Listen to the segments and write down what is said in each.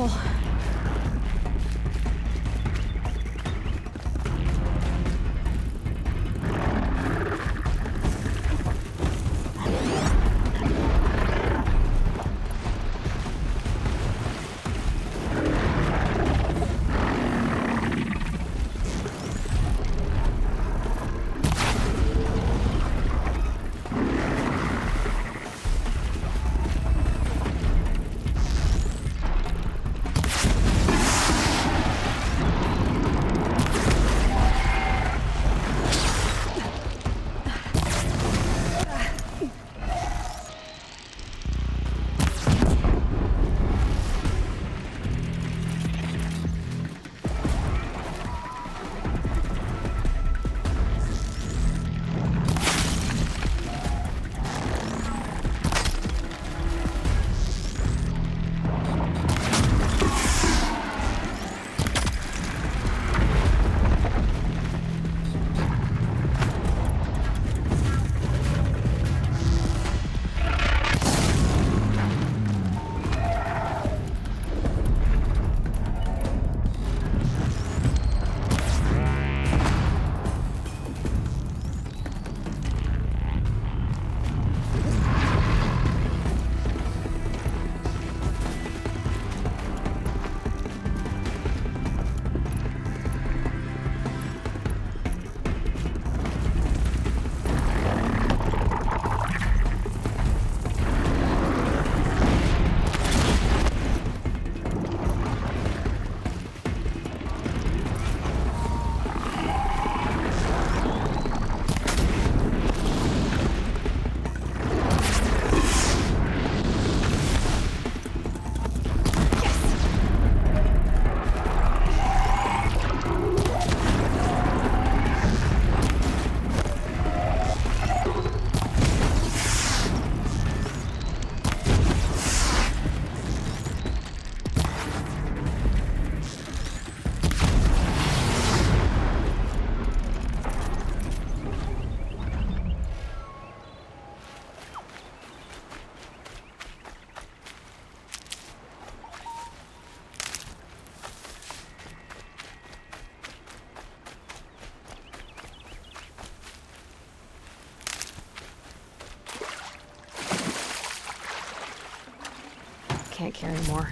careful. Can't carry more.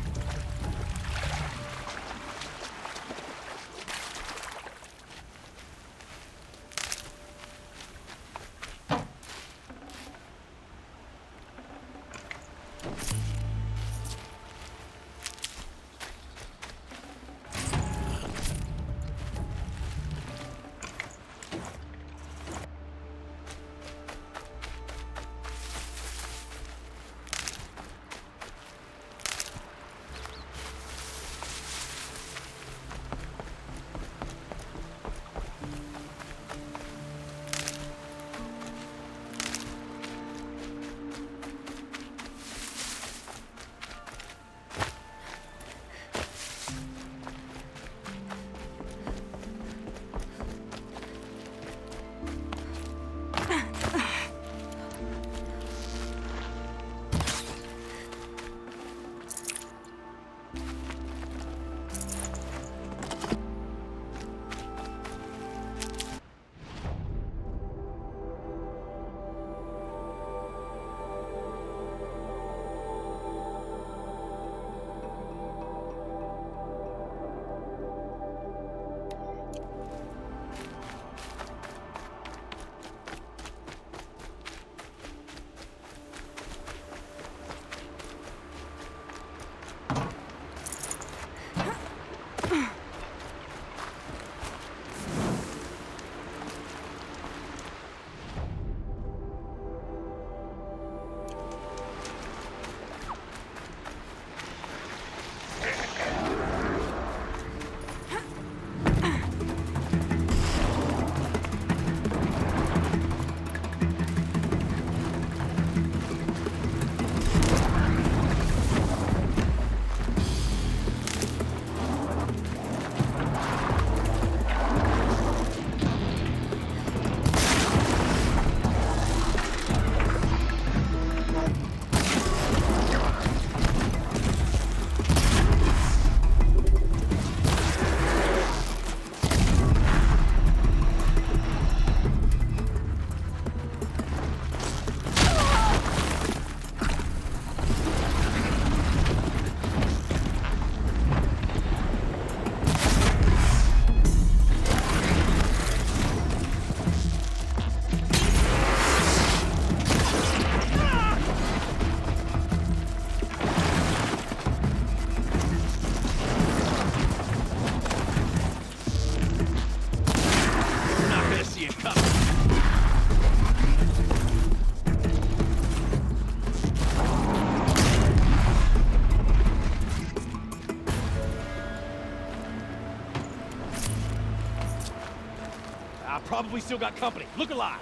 Probably still got company. Look alive.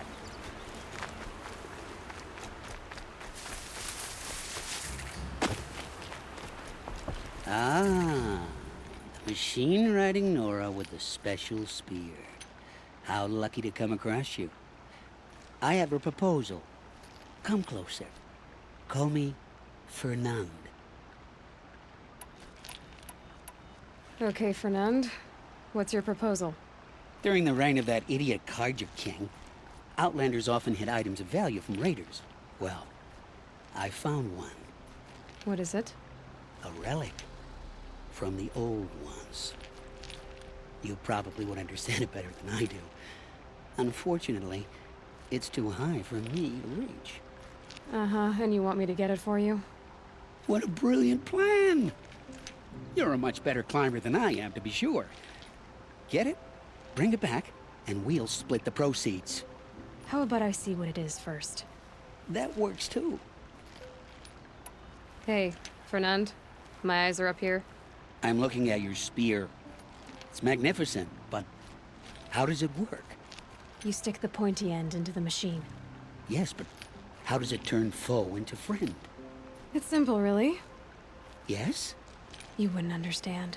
Ah, the machine-riding Nora with the special spear. How lucky to come across you. I have a proposal. Come closer. Call me Fernand. Okay, Fernand. What's your proposal? During the reign of that idiot Carja King, Outlanders often hid items of value from raiders. Well, I found one. What is it? A relic. From the old ones. You probably would understand it better than I do. Unfortunately, it's too high for me to reach. Uh-huh, and you want me to get it for you? What a brilliant plan! You're a much better climber than I am, to be sure. Get it, bring it back, and we'll split the proceeds. How about I see what it is first? That works too. Hey, Fernand. My eyes are up here. I'm looking at your spear. It's magnificent, but how does it work? You stick the pointy end into the machine. Yes, but how does it turn foe into friend? It's simple, really. Yes? You wouldn't understand.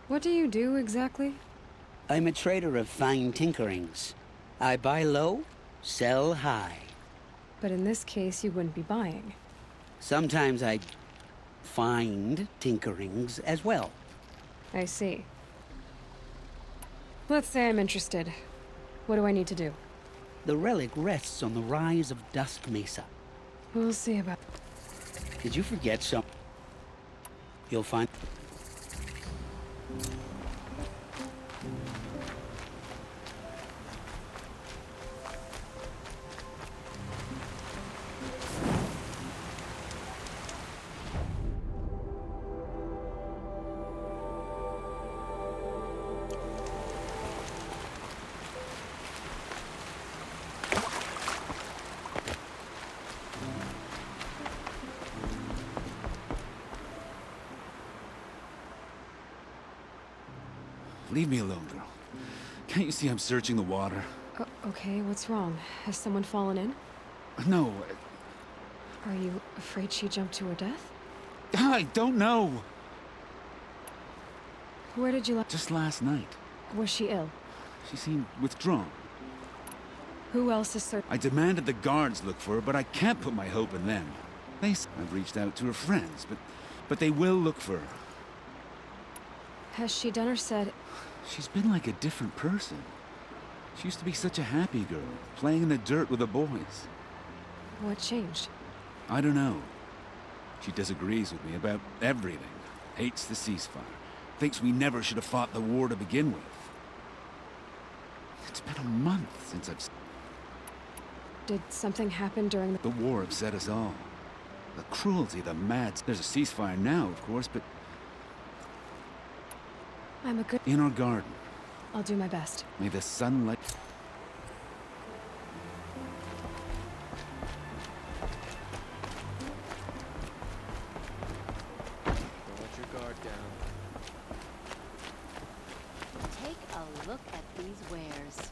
What do you do, exactly? I'm a trader of fine tinkerings. I buy low, sell high. But in this case, you wouldn't be buying. Sometimes I find tinkerings as well. I see. Let's say I'm interested. What do I need to do? The relic rests on the rise of Dusk Mesa. We'll see about... Did you forget some? You'll find... Leave me alone, girl. Can't you see I'm searching the water? Okay, what's wrong? Has someone fallen in? No, Are you afraid she jumped to her death? I don't know. Where did you Just last night, Was she ill? she seemed withdrawn. Who else is certain? I demanded the guards look for her, but I can't put my hope in them. I've reached out to her friends, but they will look for her. Has she done or said... She's been like a different person. She used to be such a happy girl, playing in the dirt with the boys. What changed? I don't know. She disagrees with me about everything. Hates the ceasefire. Thinks we never should have fought the war to begin with. It's been a month since I've... Did something happen during the... The war upset us all. The cruelty, the mad... There's a ceasefire now, of course, but I'm a good... in our garden, I'll do my best. may the sunlight... Take a look at these wares.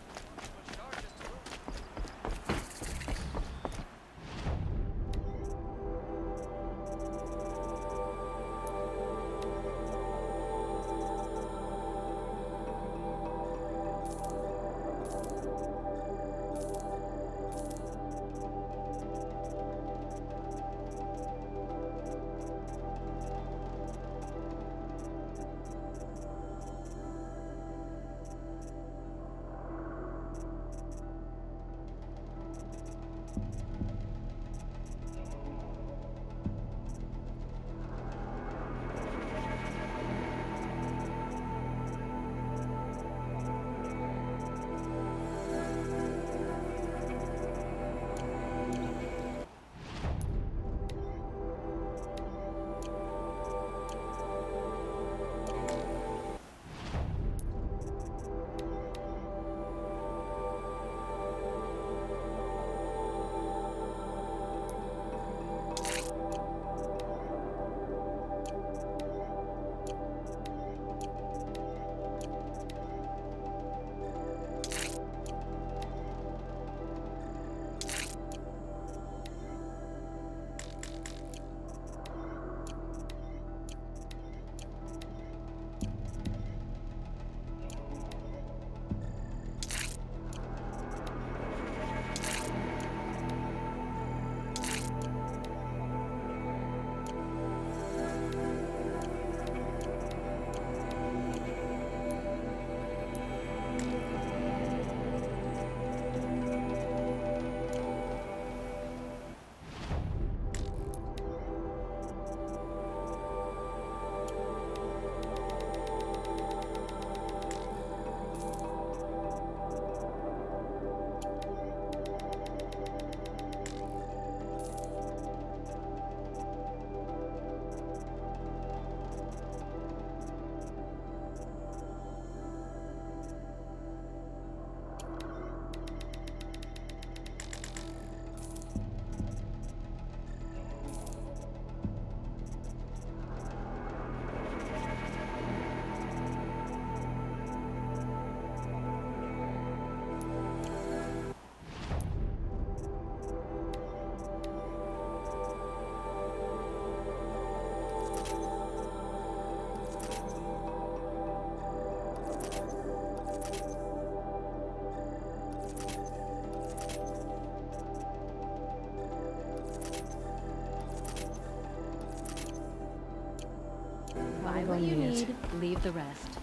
Buy I'll what go you need it. need, leave the rest.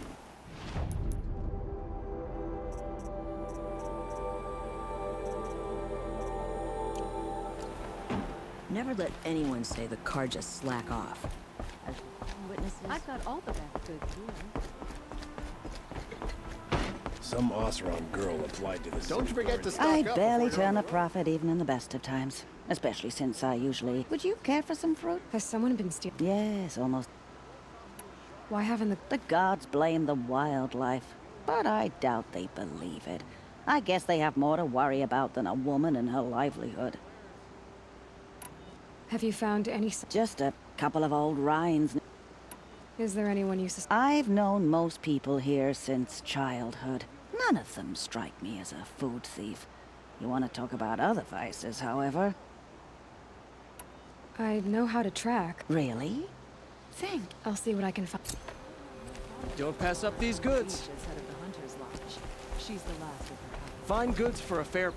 Never let anyone say the Carja slack off. As witnesses, I've got all the best goods here. Some Oseram girl applied to the Don't forget to stock I up barely before you're turn on a the road. profit even in the best of times. Especially since I usually... Would you care for some fruit? Has someone been stealing? Yes, almost. Why haven't the... The gods blame the wildlife, but I doubt they believe it. I guess they have more to worry about than a woman and her livelihood. Have you found any... Just a couple of old rinds. Is there anyone you suspect? I've known most people here since childhood. None of them strike me as a food thief. You want to talk about other vices, however? I know how to track. Really? Think. I'll see what I can find. Don't pass up these goods. Is head of the Hunter's Lodge. She's the last of her kind. Find goods for a fair...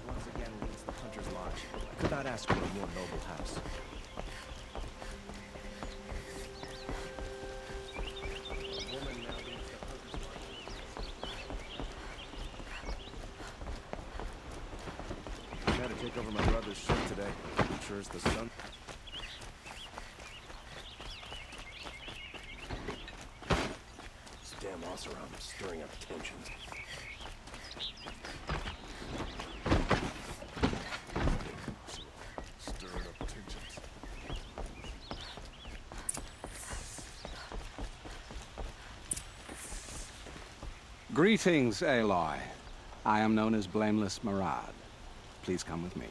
Once again leads the Hunter's Lodge. I could not ask for a more noble house. Woman now leads the Hunter's Lodge. I had to take over my brother's ship today. I'm sure it's the sun. This damn Oseram is stirring up tensions. Stirring up tensions. Greetings, Aloy. I am known as Blameless Marad. Please come with me.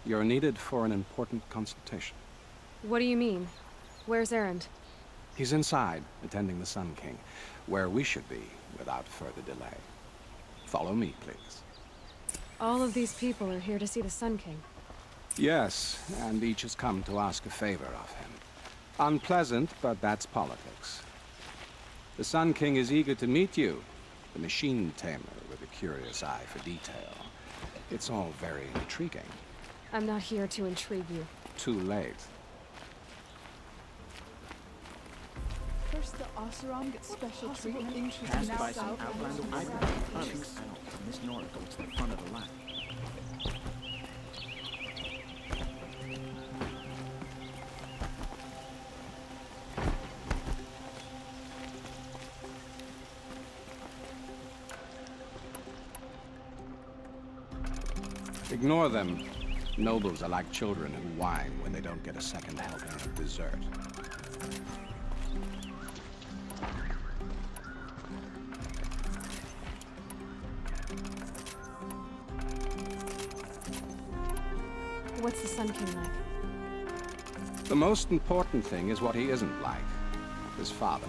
You're needed for an important consultation. What do you mean? Where's Erend? He's inside, attending the Sun King, where we should be without further delay. Follow me, please. All of these people are here to see the Sun King. Yes, and each has come to ask a favor of him. Unpleasant, but that's politics. The Sun King is eager to meet you, the machine tamer with a curious eye for detail. It's all very intriguing. I'm not here to intrigue you. Too late. First, the Oseram gets special treatment. Passed by some outlander Miss Nora goes to the front of the line. Ignore them. Nobles are like children who whine when they don't get a second helping of dessert. What's the Sun King like? The most important thing is what he isn't like. His father.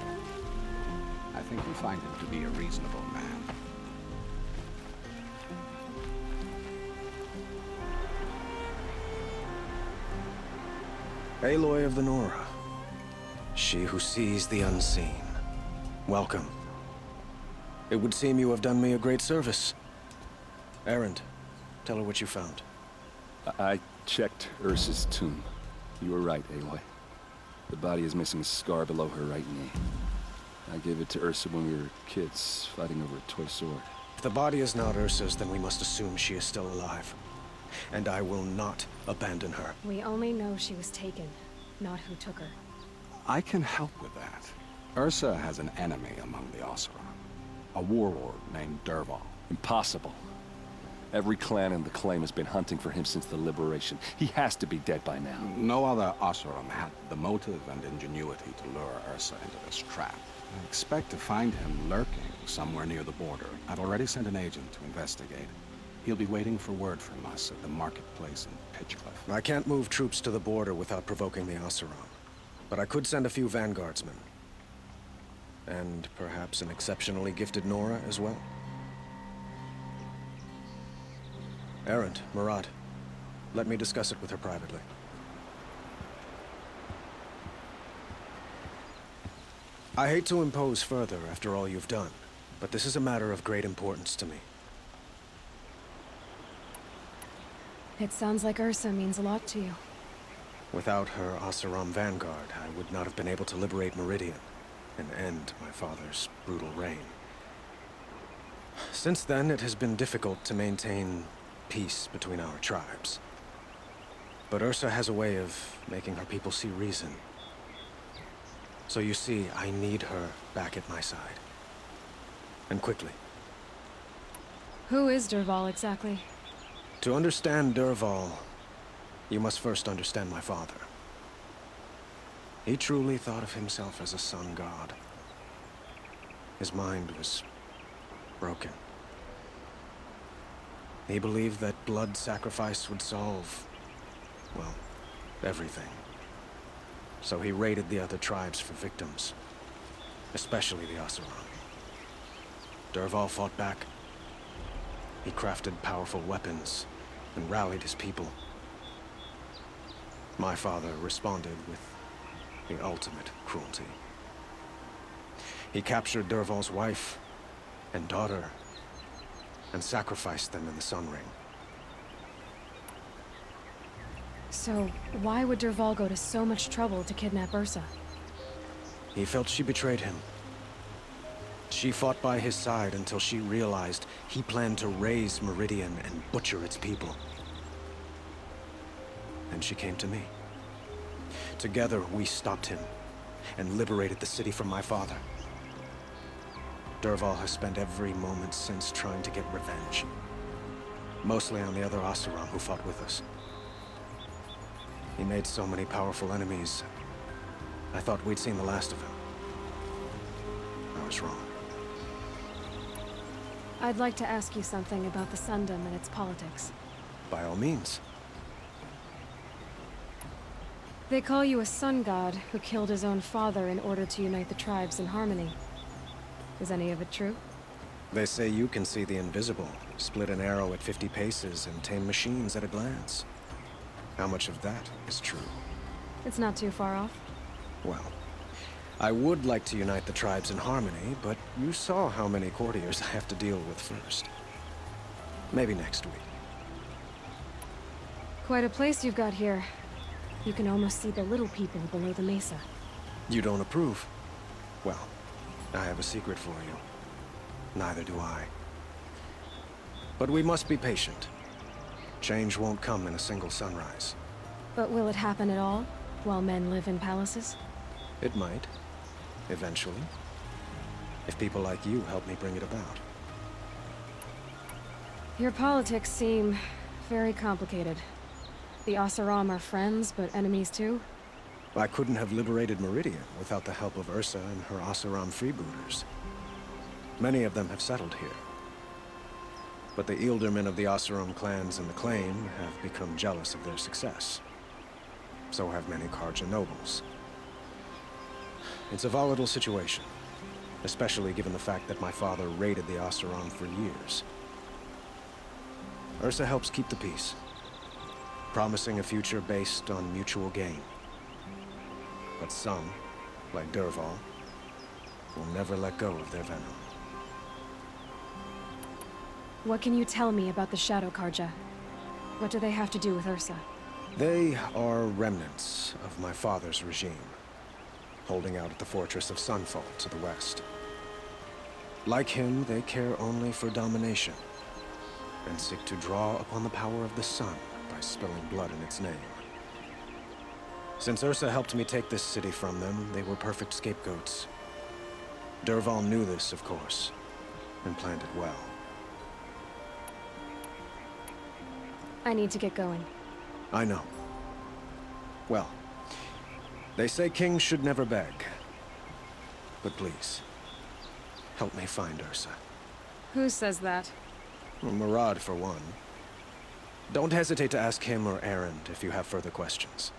I think you'll find him to be a reasonable man. Aloy of the Nora. She who sees the unseen. Welcome. It would seem you have done me a great service. Erend, tell her what you found. I checked Ursa's tomb. You were right, Aloy. The body is missing a scar below her right knee. I gave it to Ursa when we were kids, fighting over a toy sword. If the body is not Ursa's, then we must assume she is still alive. And I will not abandon her. We only know she was taken, not who took her. I can help with that. Ursa has an enemy among the Oseram. A warlord named Dervahl. Impossible. Every clan in the Claim has been hunting for him since the liberation. He has to be dead by now. No other Oseram had the motive and ingenuity to lure Ursa into this trap. I expect to find him lurking somewhere near the border. I've already sent an agent to investigate. He'll be waiting for word from us at the marketplace in Pitchcliff. I can't move troops to the border without provoking the Oseram. But I could send a few vanguardsmen. And perhaps an exceptionally gifted Nora as well. Erend, Murad, let me discuss it with her privately. I hate to impose further after all you've done, but this is a matter of great importance to me. It sounds like Ursa means a lot to you. Without her Oseram vanguard, I would not have been able to liberate Meridian and end my father's brutal reign. Since then, it has been difficult to maintain peace between our tribes. But Ursa has a way of making her people see reason. So you see, I need her back at my side. And quickly. Who is Dervahl exactly? To understand Dervahl, you must first understand my father. He truly thought of himself as a sun god. His mind was broken. He believed that blood sacrifice would solve, well, everything. So he raided the other tribes for victims, especially the Oseram. Dervahl fought back. He crafted powerful weapons and rallied his people. My father responded with the ultimate cruelty. He captured Dervahl's wife and daughter and sacrificed them in the Sun Ring. So, why would Dervahl go to so much trouble to kidnap Ursa? He felt she betrayed him. She fought by his side until she realized he planned to raise Meridian and butcher its people. And she came to me. Together, we stopped him and liberated the city from my father. Dervahl has spent every moment since trying to get revenge. Mostly on the other Oseram who fought with us. He made so many powerful enemies. I thought we'd seen the last of him. I was wrong. I'd like to ask you something about the Sundom and its politics. By all means. They call you a sun god who killed his own father in order to unite the tribes in harmony. Is any of it true? They say you can see the invisible, split an arrow at 50 paces, and tame machines at a glance. How much of that is true? It's not too far off. Well, I would like to unite the tribes in harmony, but you saw how many courtiers I have to deal with first. Maybe next week. Quite a place you've got here. You can almost see the little people below the mesa. You don't approve? Well, I have a secret for you. Neither do I. But we must be patient. Change won't come in a single sunrise. But will it happen at all, while men live in palaces? It might. Eventually. If people like you help me bring it about. Your politics seem very complicated. The Oseram are friends, but enemies too? I couldn't have liberated Meridian without the help of Ursa and her Oseram freebooters. Many of them have settled here. But the Ealdormen of the Oseram clans in the Claim have become jealous of their success. So have many Carja nobles. It's a volatile situation, especially given the fact that my father raided the Oseram for years. Ursa helps keep the peace, promising a future based on mutual gain. But some, like Dervahl, will never let go of their venom. What can you tell me about the Shadow Carja? What do they have to do with Ursa? They are remnants of my father's regime, holding out at the fortress of Sunfall to the west. Like him, they care only for domination, and seek to draw upon the power of the sun by spilling blood in its name. Since Ursa helped me take this city from them, they were perfect scapegoats. Dervahl knew this, of course, and planned it well. I need to get going. I know. Well, they say kings should never beg. But please, help me find Ursa. Who says that? Well, Murad, for one. Don't hesitate to ask him or Erend if you have further questions.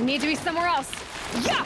I need to be somewhere else. Yeah!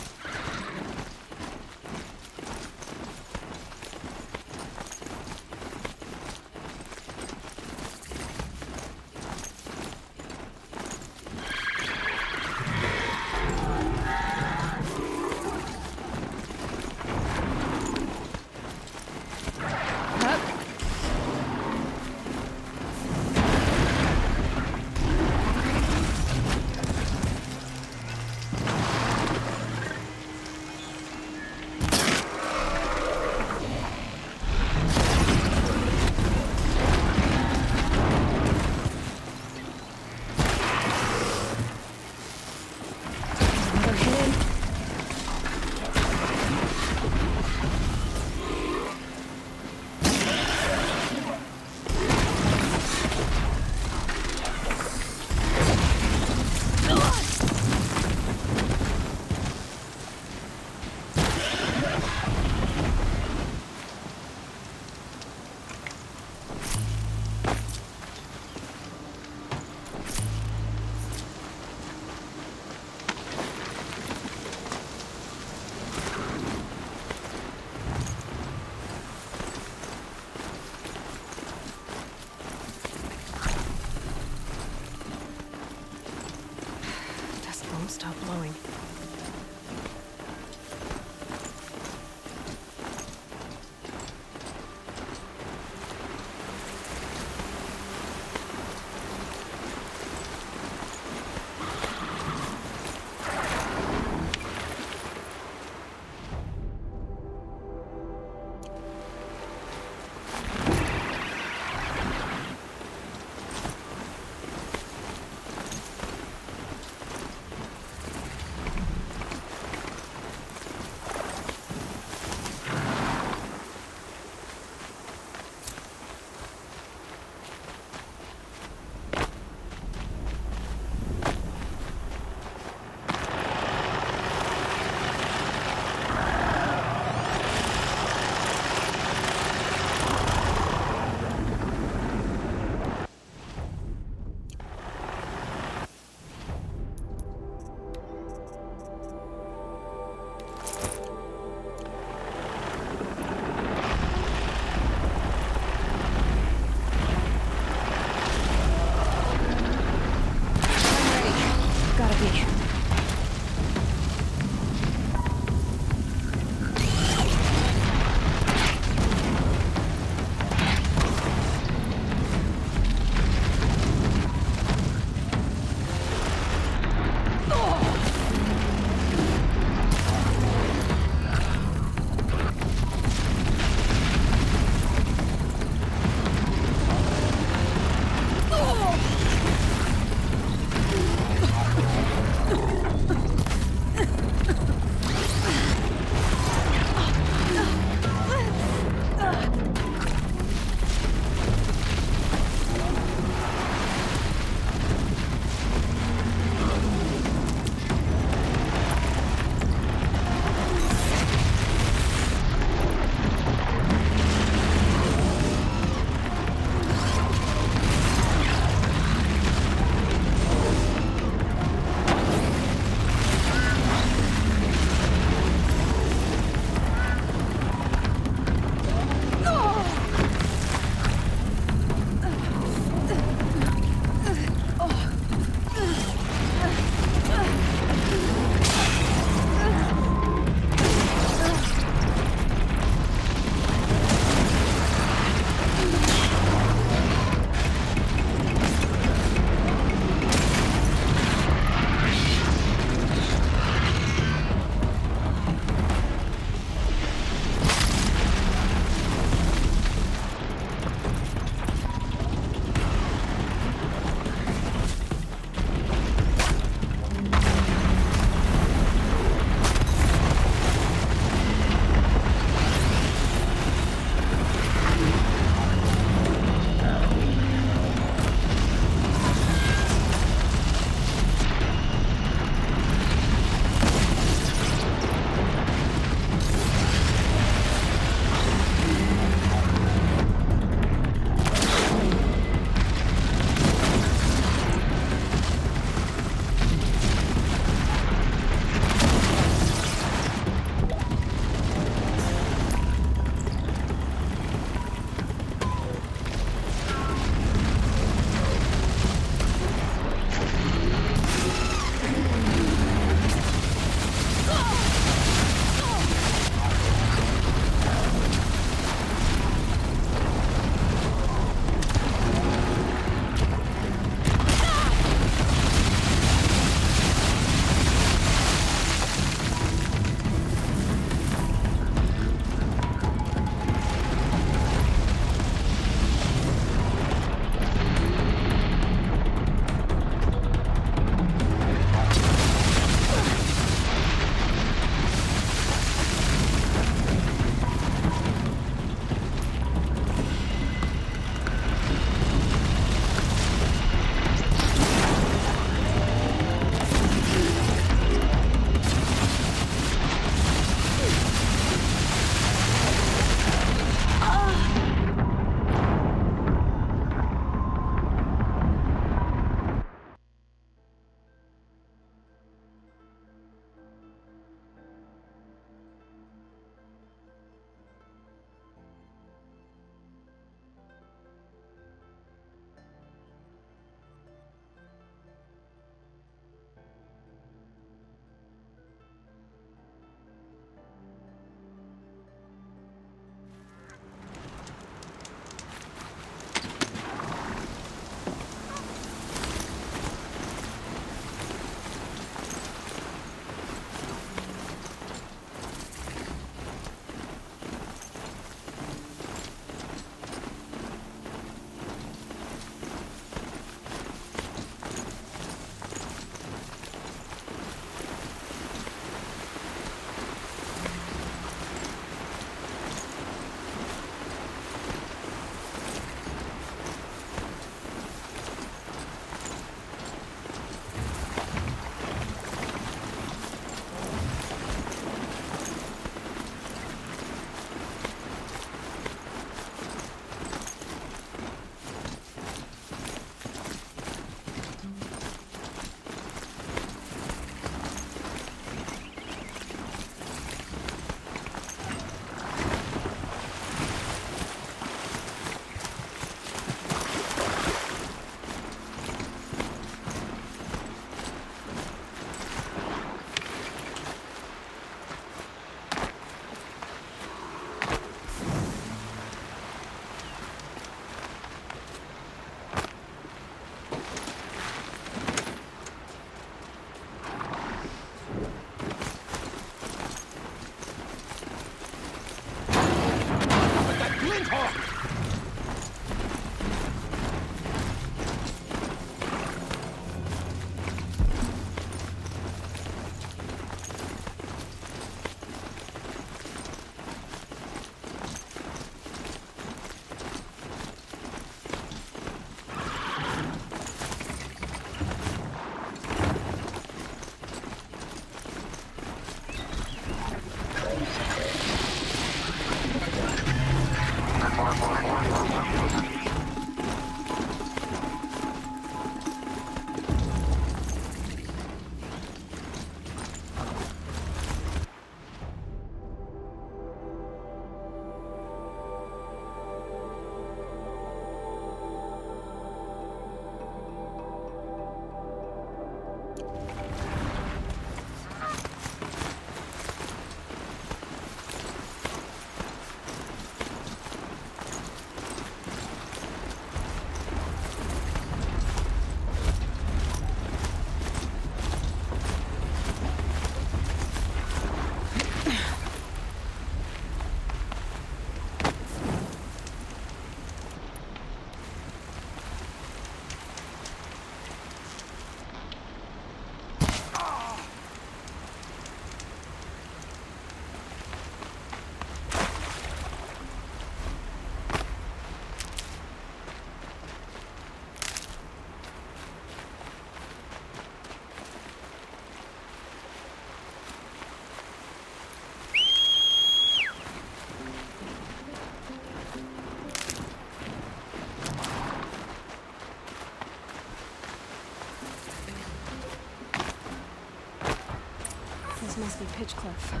Must be Pitchcliff.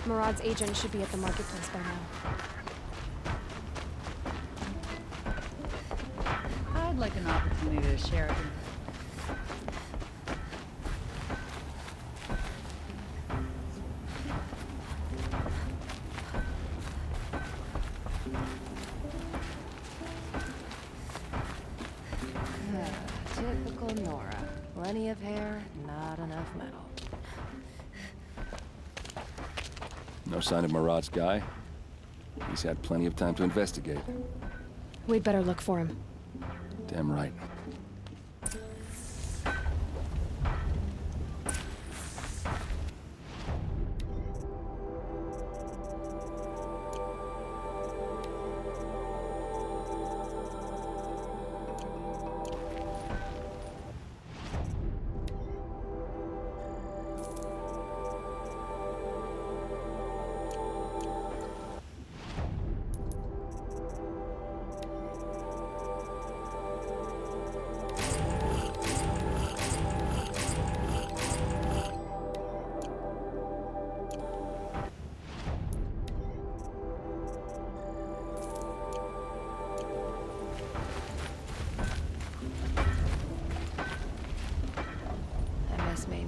Murad's agent should be at the marketplace by now. I'd like an opportunity to share it. Typical Nora. Plenty of hair, not enough metal. No sign of Murad's guy? He's had plenty of time to investigate. We'd better look for him. Damn right.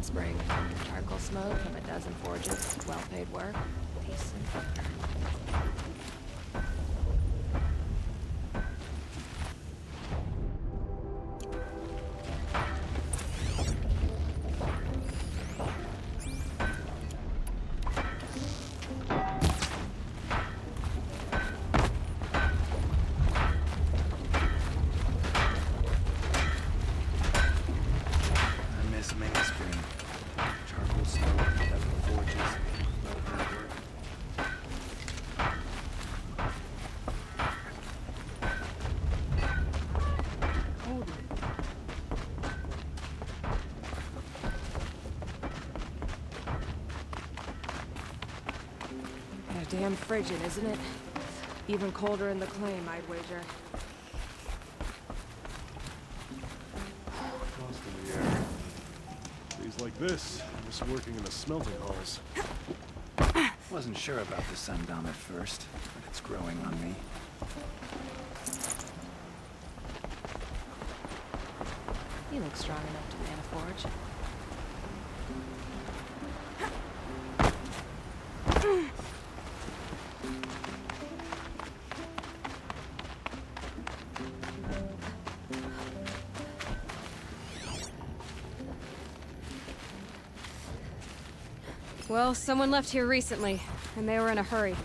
Spring. Charcoal smoke from a dozen forges. Well-paid work. Decent. Damn frigid, isn't it? Even colder in the claim, I'd wager. Frost in the air. Days like this, I miss working in the smelting halls. Wasn't sure about the Sundown at first, but it's growing on me. You look strong enough to man a forge. Well, someone left here recently, and they were in a hurry.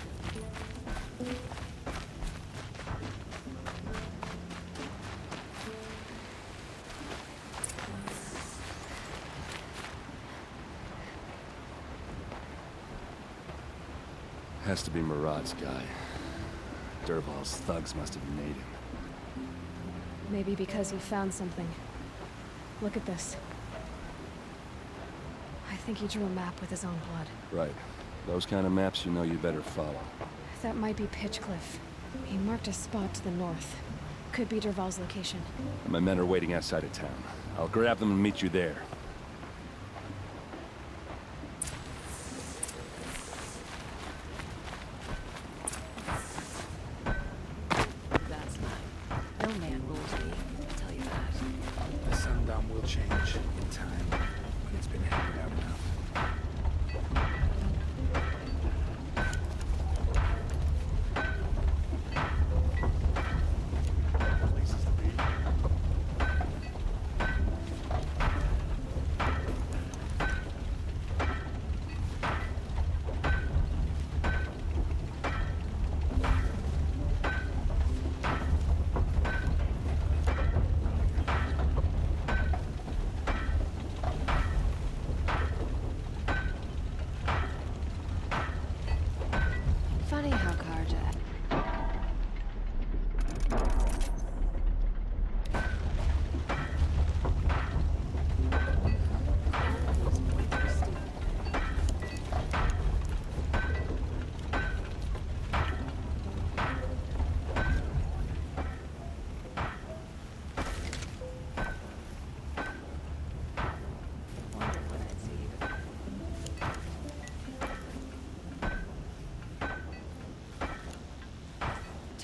Has to be Murad's guy. Dervahl's thugs must have made him. Maybe because he found something. Look at this. I think he drew a map with his own blood. Right. Those kind of maps you know you better follow. That might be Pitchcliff. He marked a spot to the north. Could be Dervahl's location. My men are waiting outside of town. I'll grab them and meet you there. That's mine. No man rules me, I'll tell you that. The Sundown will change in time, but it's been hammered out enough.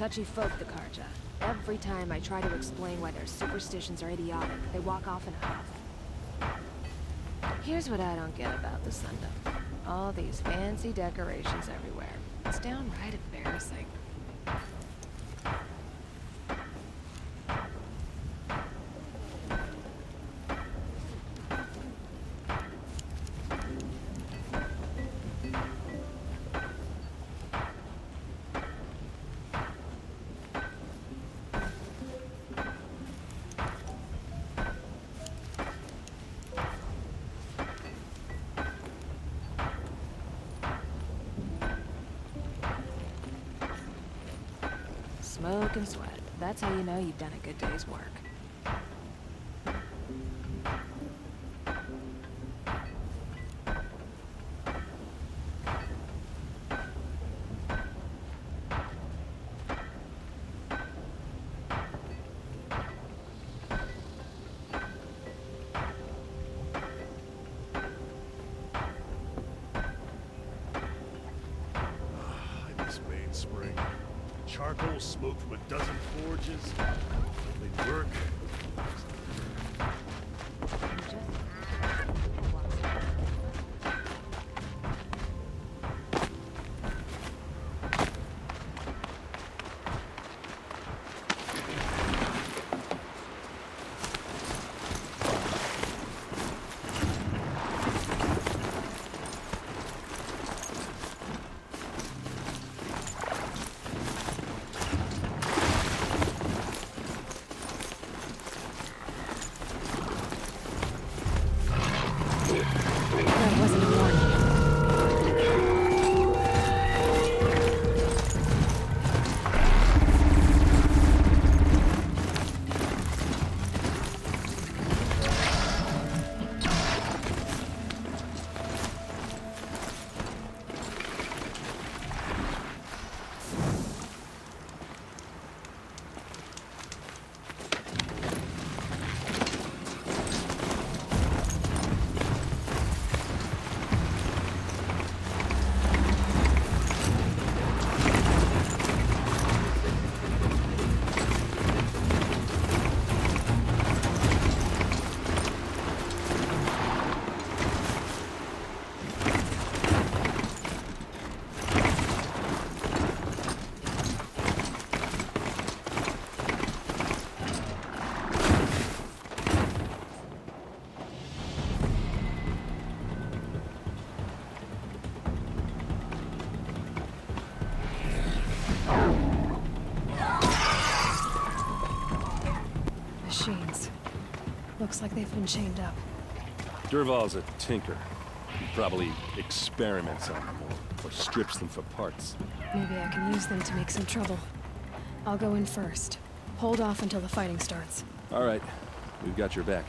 touchy folk, the Karja. Every time I try to explain why their superstitions are idiotic, they walk off in a huff. Here's what I don't get about the Sundom. All these fancy decorations everywhere. It's downright embarrassing. Smoke and sweat. That's how you know you've done a good day's work. I miss Main Spring. Charcoal smoke from a dozen forges. They work. That wasn't a warning. Machines. Looks like they've been chained up. Dervahl's a tinker. He probably experiments on them or strips them for parts. Maybe I can use them to make some trouble. I'll go in first. Hold off until the fighting starts. All right, we've got your back.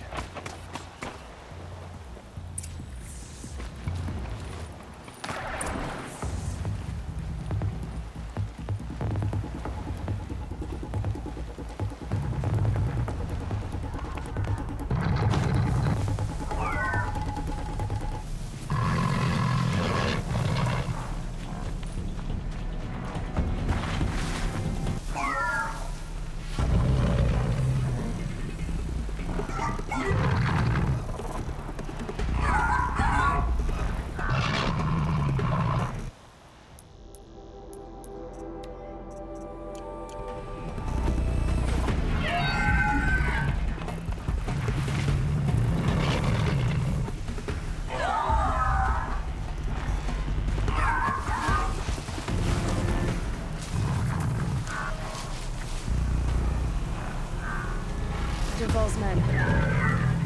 Dervahl's men.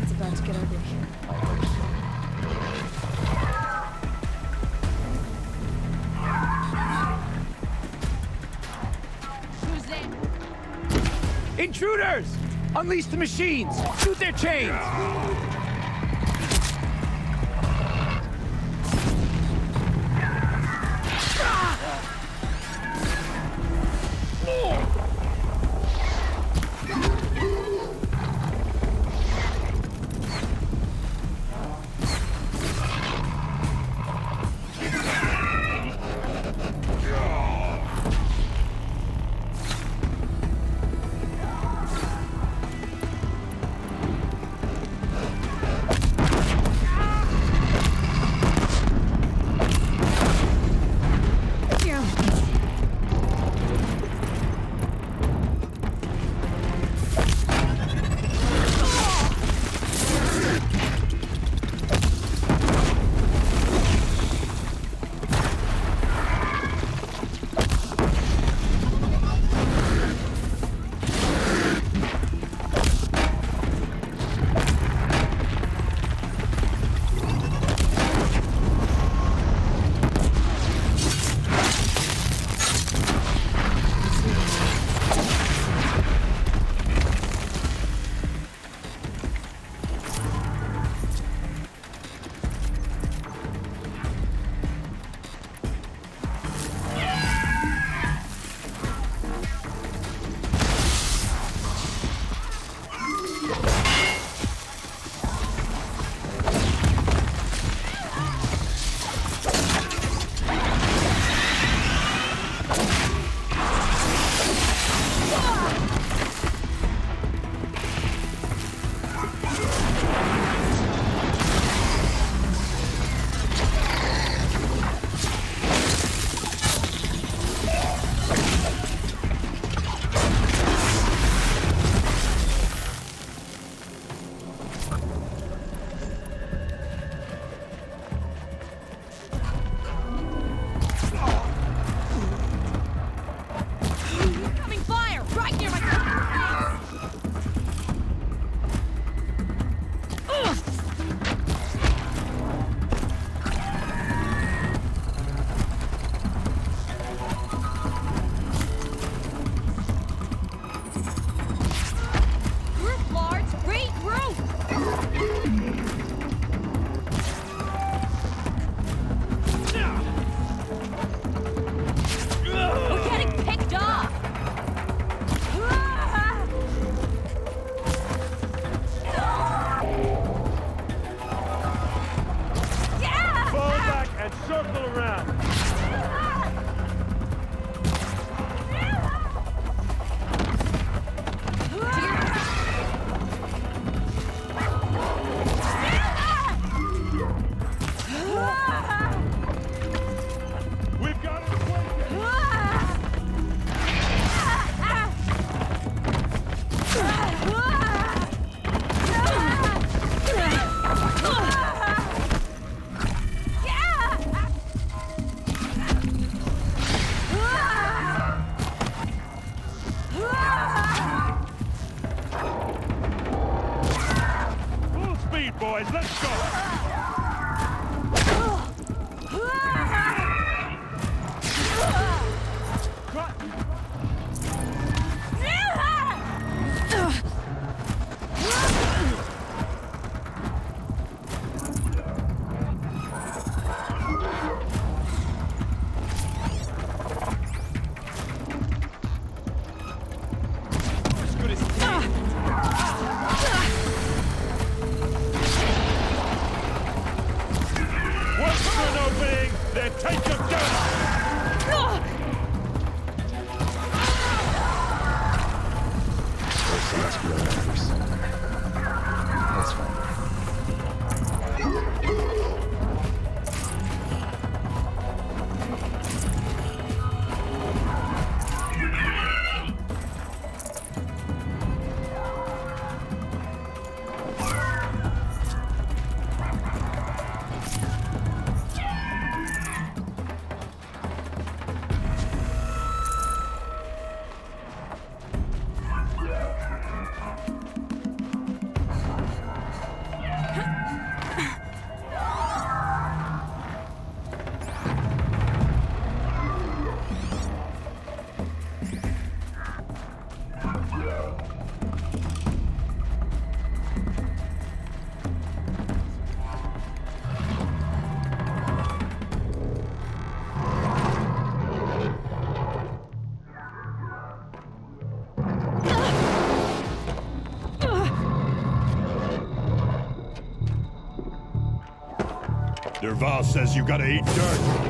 It's about to get ugly. Intruders! Unleash the machines! Shoot their chains! boys, let's go! Dervahl says you gotta eat dirt.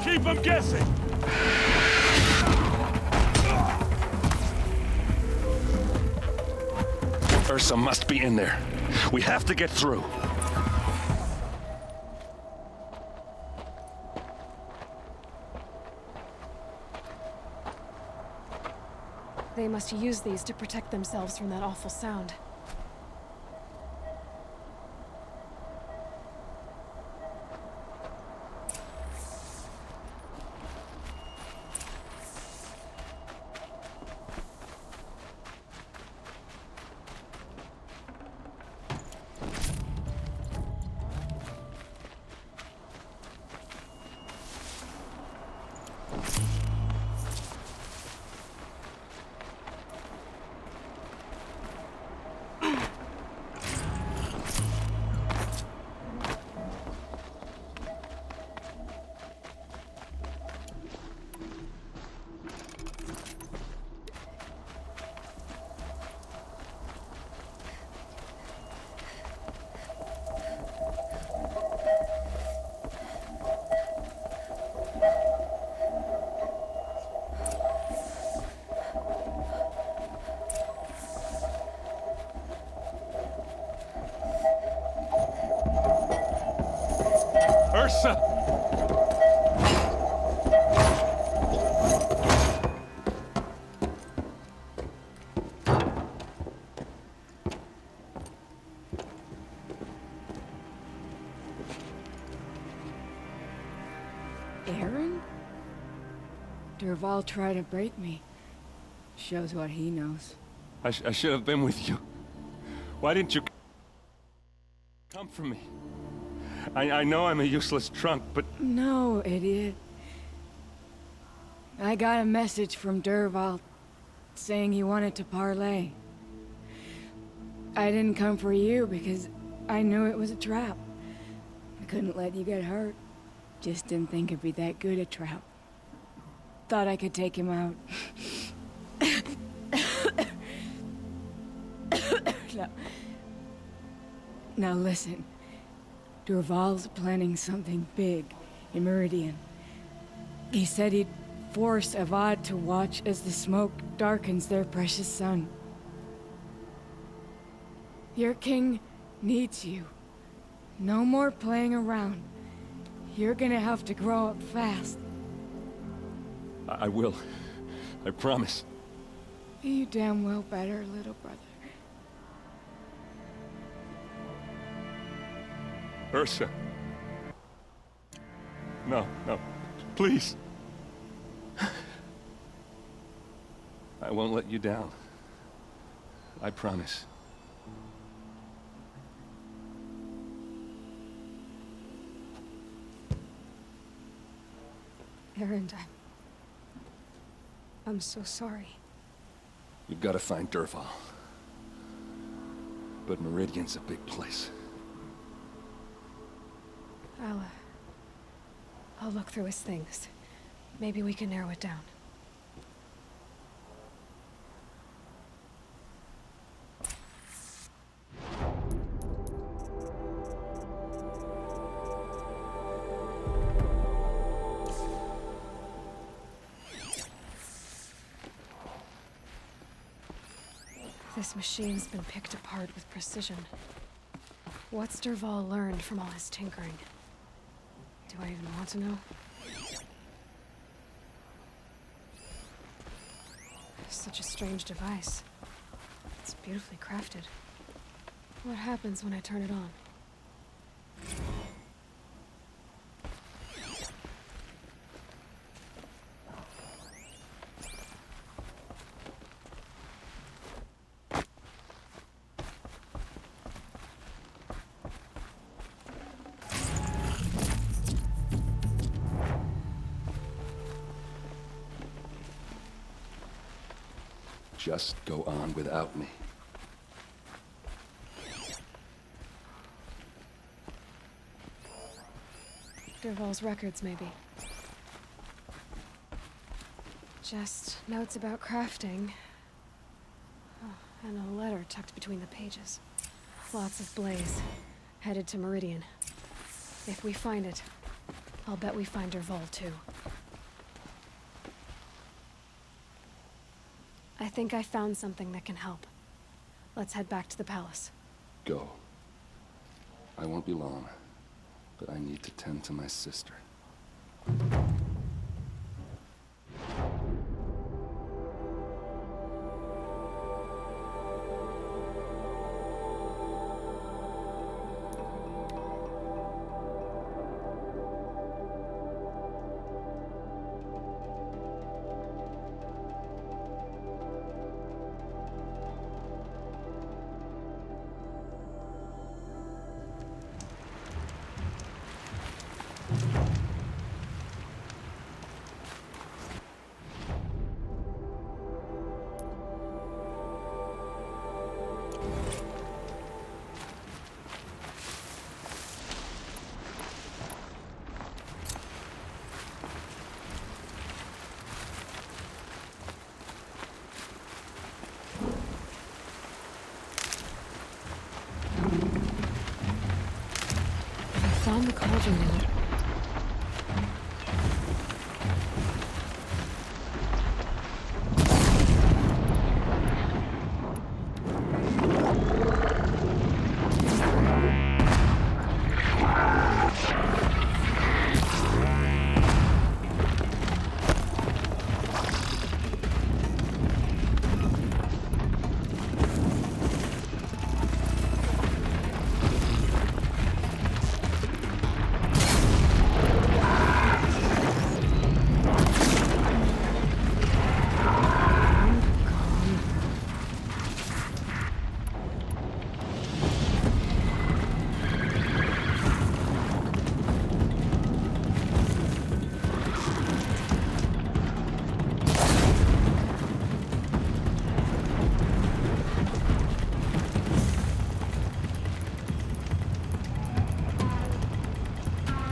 Keep them guessing! Ursa must be in there. We have to get through. They must use these to protect themselves from that awful sound. Ursa! Aaron? Dervahl tried to break me. Shows what he knows. I should have been with you. Why didn't you come for me? I know I'm a useless trunk, but... No, idiot. I got a message from Dervahl saying he wanted to parlay. I didn't come for you because I knew it was a trap. I couldn't let you get hurt. Just didn't think it'd be that good a trap. Thought I could take him out. Now listen. Dervahl's planning something big in Meridian. He said he'd force Avad to watch as the smoke darkens their precious sun. Your king needs you. No more playing around. You're gonna have to grow up fast. I will. I promise. You damn well better, little brother. Ursa. No, no. Please. I won't let you down. I promise. Erend, I'm so sorry. You've got to find Dervahl. But Meridian's a big place. I'll look through his things. Maybe we can narrow it down. This machine's been picked apart with precision. What's Dervahl learned from all his tinkering? Do I even want to know? Such a strange device. It's beautifully crafted. What happens when I turn it on? Just go on without me. Dervahl's records, maybe. Just notes about crafting. Oh, and a letter tucked between the pages. Lots of Blaze. Headed to Meridian. If we find it, I'll bet we find Dervahl too. I think I found something that can help. Let's head back to the palace. Go. I won't be long, but I need to tend to my sister. I found the cauldron now.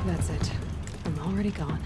That's it. I'm already gone.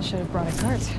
Should have brought a cart.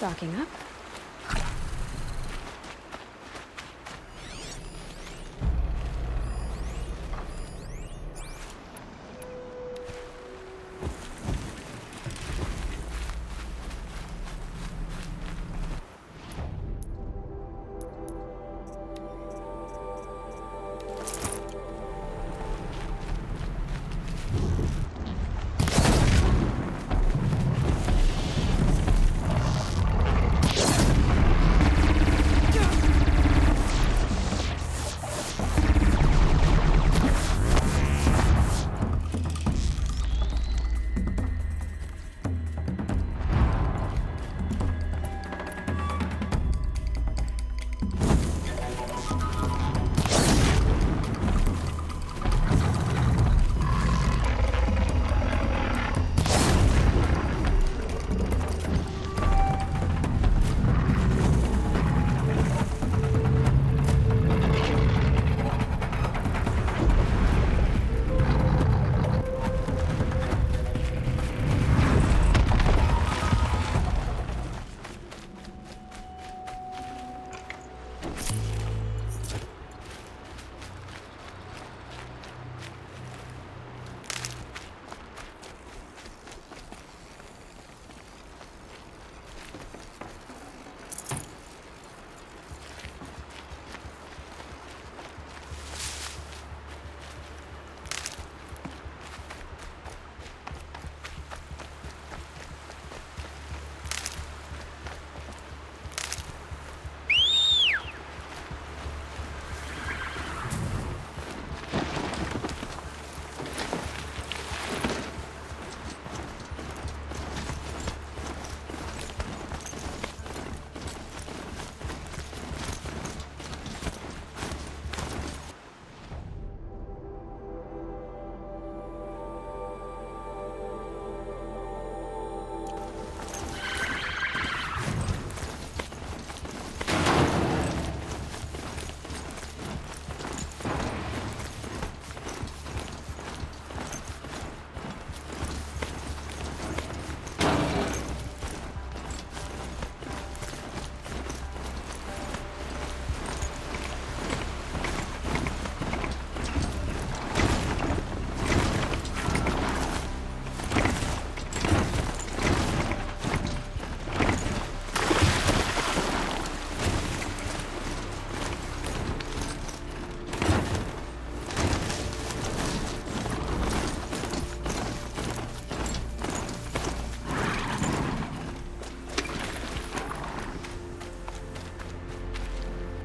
Stocking up.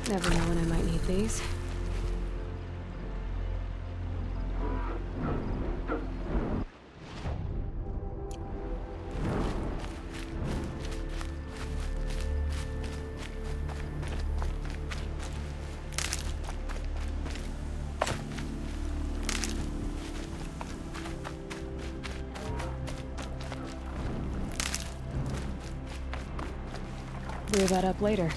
Never know when I might need these. Brew that up later.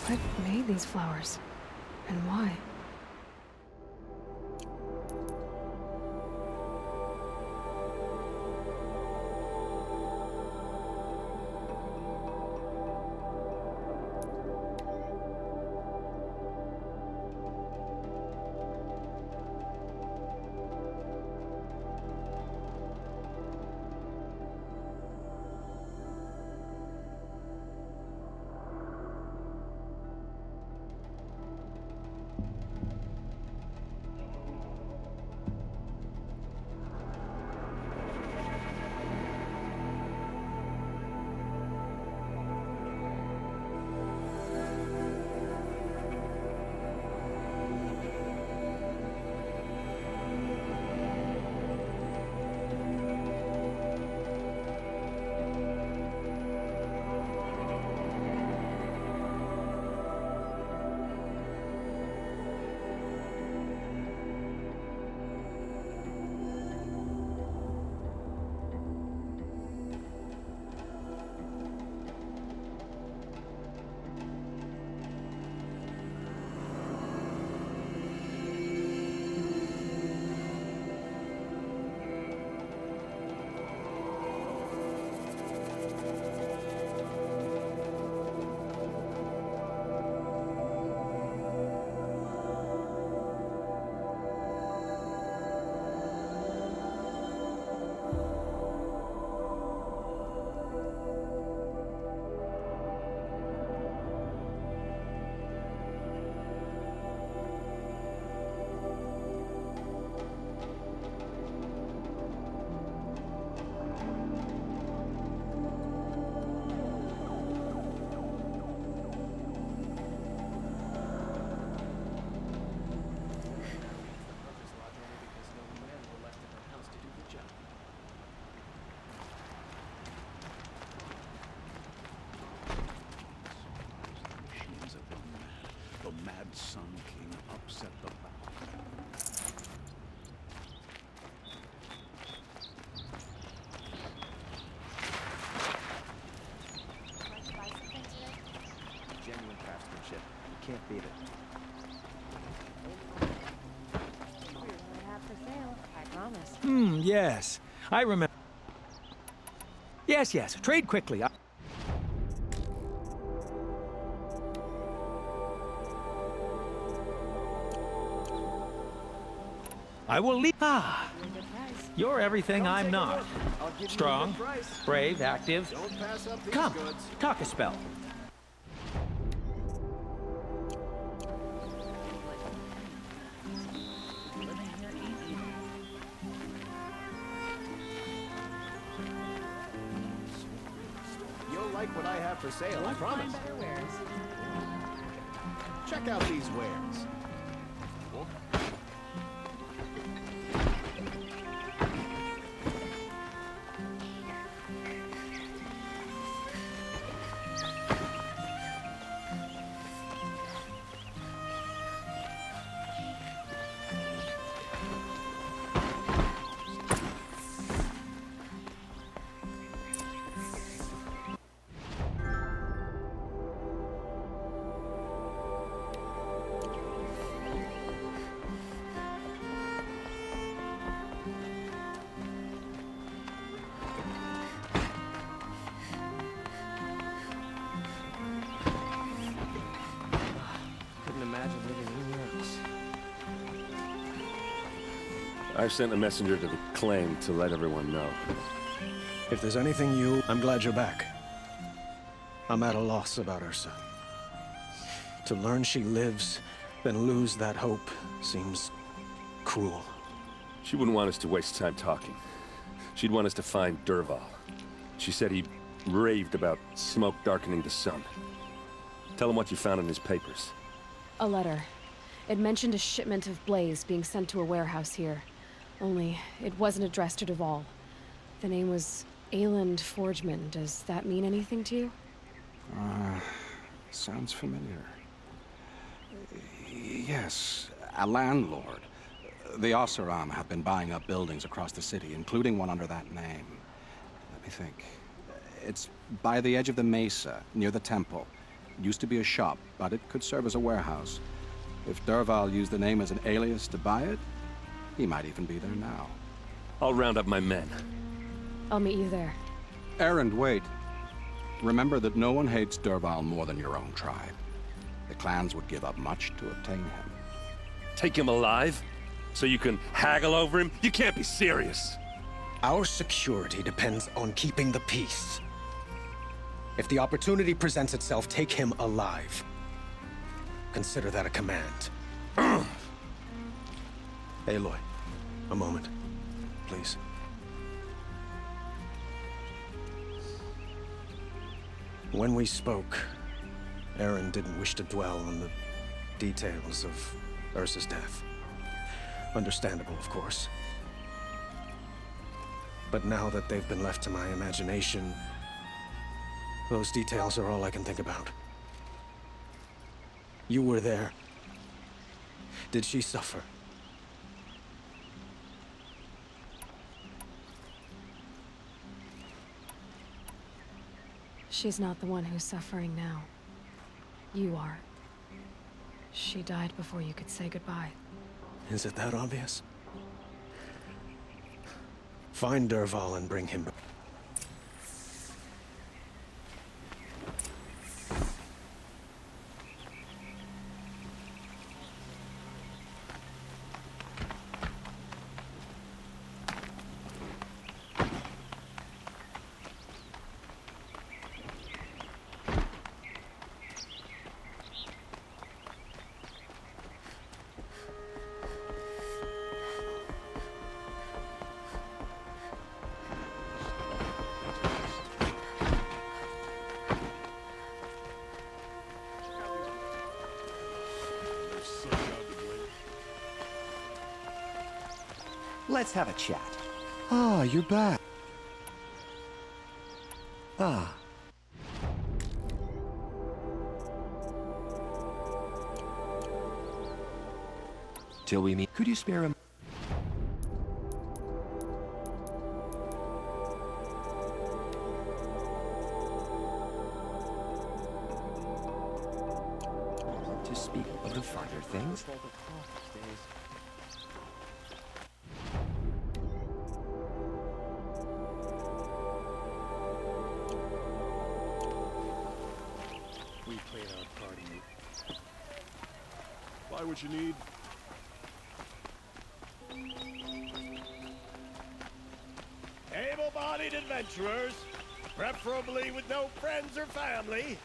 What made these flowers? And why? Sun King upset the Genuine craftsmanship. You can't beat it. I promise. Yes. I remember. Yes. Trade quickly. I will leave. Ah, you're everything I'm not. Strong, brave, active. Come, talk a spell. You'll like what I have for sale, I promise. Check out these wares. I've sent a messenger to the claim to let everyone know. If there's anything I'm glad you're back. I'm at a loss about Ursa. To learn she lives, then lose that hope seems cruel. She wouldn't want us to waste time talking. She'd want us to find Dervahl. She said he raved about smoke darkening the sun. Tell him what you found in his papers. A letter. It mentioned a shipment of Blaze being sent to a warehouse here. Only, it wasn't addressed to Dervahl. The name was Ayland Forgeman. Does that mean anything to you? Sounds familiar. Yes, a landlord. The Oseram have been buying up buildings across the city, including one under that name. Let me think. It's by the edge of the mesa, near the temple. It used to be a shop, but it could serve as a warehouse. If Dervahl used the name as an alias to buy it, he might even be there now. I'll round up my men. I'll meet you there. Erend, wait. Remember that no one hates Dervahl more than your own tribe. The clans would give up much to obtain him. Take him alive? So you can haggle over him? You can't be serious. Our security depends on keeping the peace. If the opportunity presents itself, take him alive. Consider that a command. Aloy, a moment, please. When we spoke, Erend didn't wish to dwell on the details of Ursa's death. Understandable, of course. But now that they've been left to my imagination, those details are all I can think about. You were there. Did she suffer? She's not the one who's suffering now. You are. She died before you could say goodbye. Is it that obvious? Find Dervahl and bring him back. Let's have a chat. Ah, you're back. Ah. Till we meet, could you spare a... to speak of the finer things? We played our party. Buy what you need. Able-bodied adventurers, preferably with no friends or family,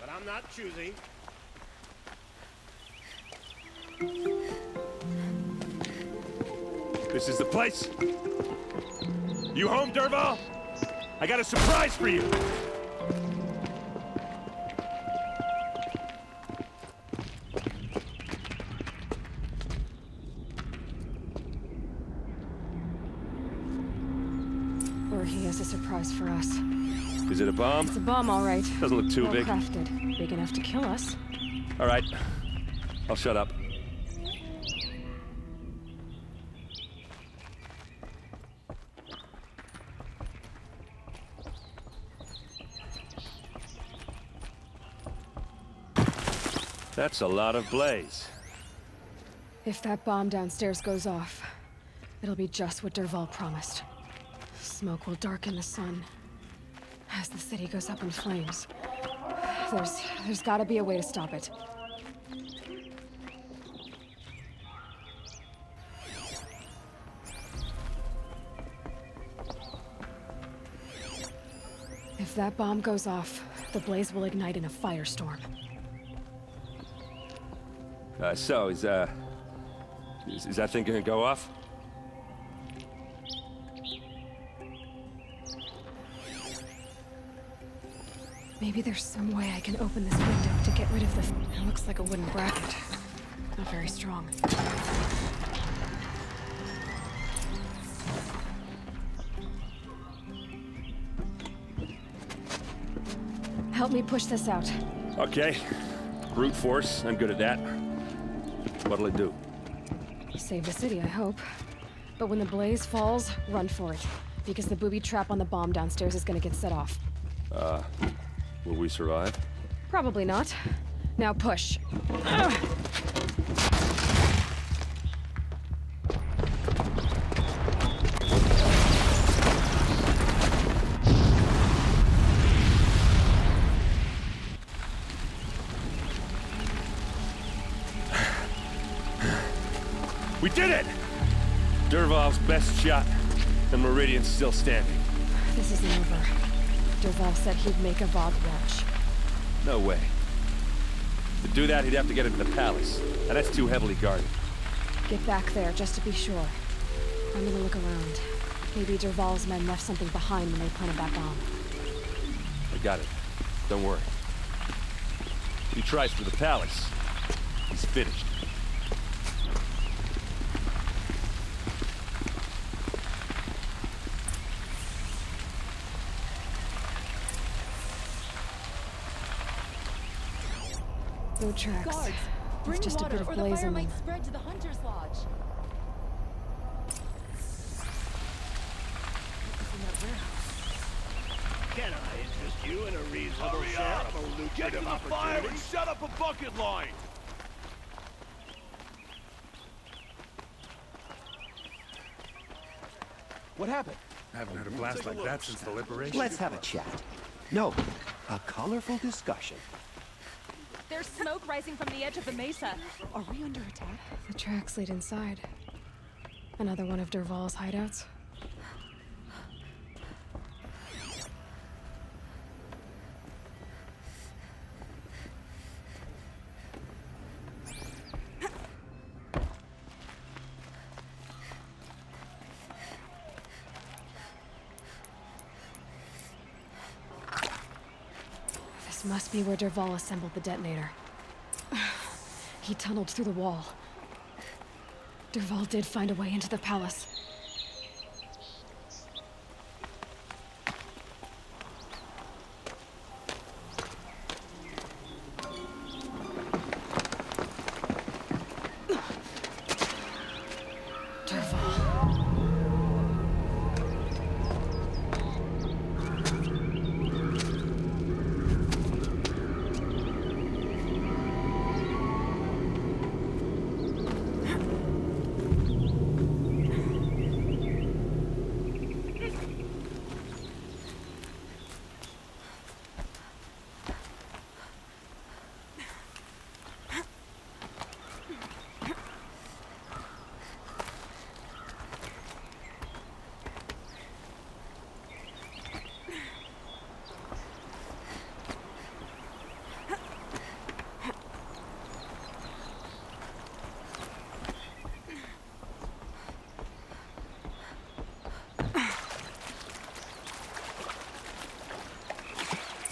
but I'm not choosy. This is the place. You home, Dervahl? I got a surprise for you. Or he has a surprise for us. Is it a bomb? It's a bomb, all right. Doesn't look too Well big. crafted. Big enough to kill us. All right. I'll shut up. That's a lot of blaze. If that bomb downstairs goes off, it'll be just what Dervahl promised. Smoke will darken the sun as the city goes up in flames. There's gotta be a way to stop it. If that bomb goes off, the blaze will ignite in a firestorm. So, is that thing gonna go off? Maybe there's some way I can open this window to get rid of the... It looks like a wooden bracket. Not very strong. Help me push this out. Okay. Brute force, I'm good at that. What'll it do? Save the city, I hope. But when the blaze falls, run for it. Because the booby trap on the bomb downstairs is gonna get set off. Will we survive? Probably not. Now push. We did it! Dervahl's best shot, and Meridian's still standing. This isn't over. Dervahl said he'd make Avad watch. No way. To do that, he'd have to get into the palace, and that's too heavily guarded. Get back there, just to be sure. I'm gonna look around. Maybe Dervahl's men left something behind when they planted that bomb. I got it. Don't worry. If he tries for the palace, he's finished. No tracks. Guards, bring It's just a water, bit of or the blaze fire in them. might spread to the Hunter's Lodge. Can I interest you in a reasonable share of a lucrative opportunity? Shut up a bucket line! What happened? Haven't heard a blast like that since the liberation. Let's have a chat. No, a colorful discussion. There's smoke rising from the edge of the mesa. Are we under attack? The tracks lead inside. Another one of Dervahl's hideouts. This must be where Dervahl assembled the detonator. He tunneled through the wall. Dervahl did find a way into the palace.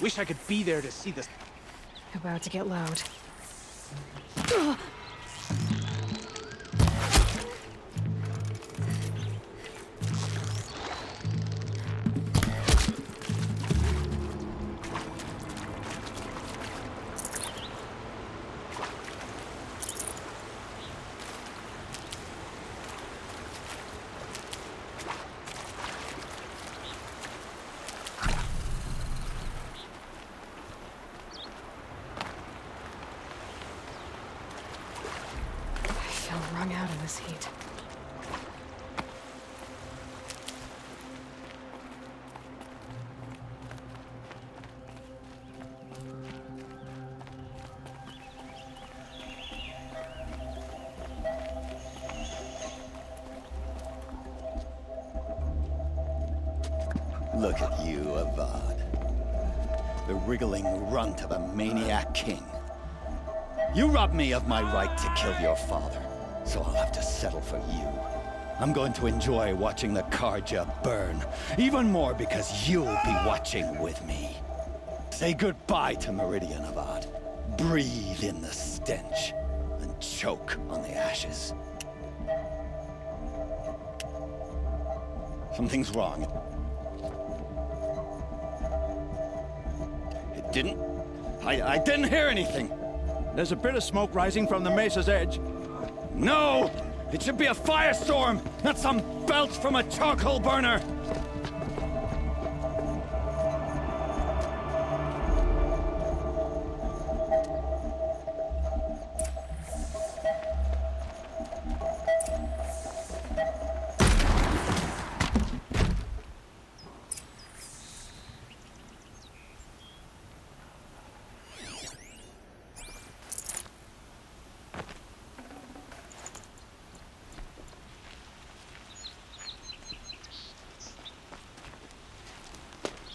Wish I could be there to see this. About to get loud. Wrung out in this heat. Look at you, Avad. The wriggling runt of a maniac king. You robbed me of my right to kill your father, so I'll have to settle for you. I'm going to enjoy watching the Carja burn, even more because you'll be watching with me. Say goodbye to Meridian, Avad. Breathe in the stench, and choke on the ashes. Something's wrong. It didn't? I didn't hear anything. There's a bit of smoke rising from the mesa's edge. No! It should be a firestorm, not some belch from a charcoal burner!